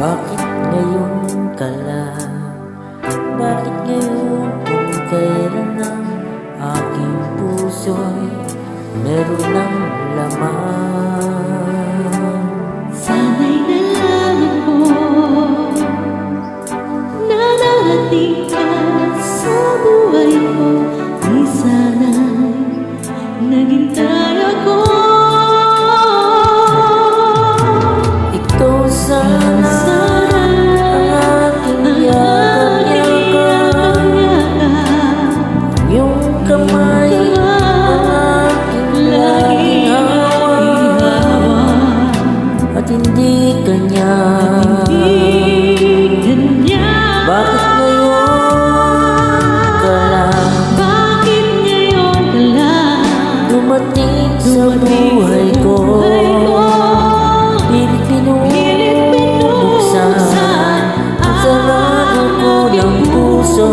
Bakit ngayon ka lang? Bakit ngayon kung kailan ang aking puso'y meron ng laman? Sana'y nalaman ko na narating ka sa buhay ko. Di sana'y naghintay ako. Ikaw sana ang aking yakap-yakap, yung kamay ang aking laging hawak, at hindi kanya. Bakit ngayon ka lang? Bakit ngayon ka lang dumating sa buhay ko? Pinubuksan ang sarado ko ng puso.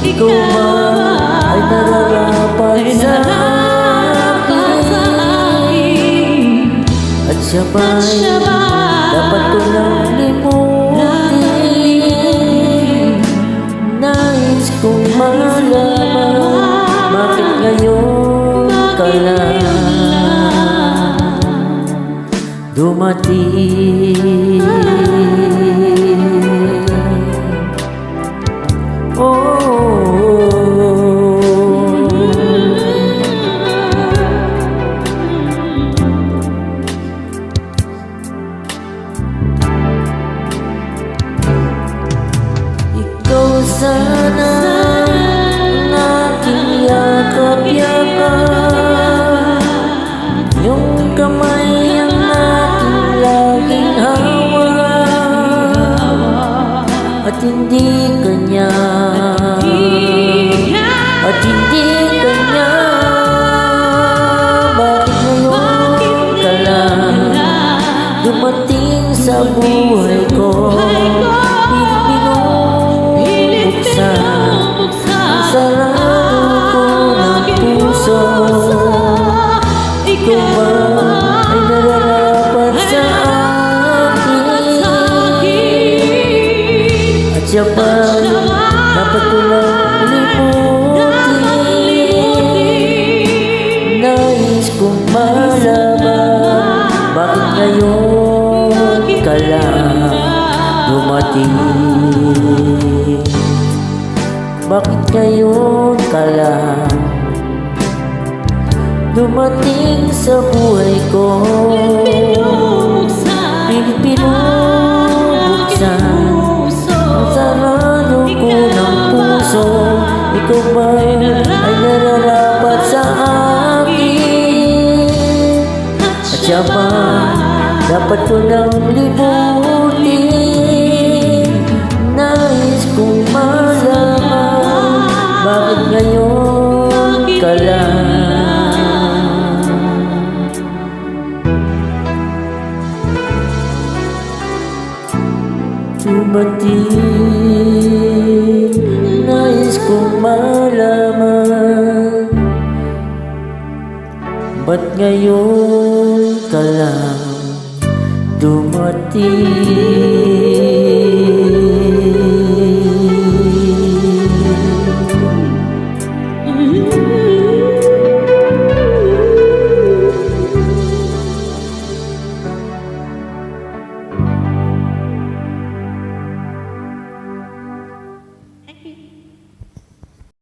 Ikaw ba ay nararapat sa akin? At siya ba'y dapat ko lang limutin? Nais kong malaman, bakit ngayon ka lang dumating? Ikaw sana ang aking yakap-yakap, yung kamay ang aking laging hawak, at hindi kanya. At hindi kanya. Bakit ngayon ka lang dumating sa buhay ko? Pinubuksan ang sarado ko ng puso. Ikaw ba ay nararapat sa akin? At siya ba dapat ko lang limutin? Nais kong malaman, bakit ngayon ka lang dumating? Bakit ngayon ka lang dumating sa buhay ko? Pinubuksan ang sarado ko ng puso. Ikaw ba ay nararapat sa akin? At siya ba dapat ko lang limutin? Nais kong malaman, bakit ngayon ka lang dumating? Nais kong malaman, ba't ngayon ka lang dumating?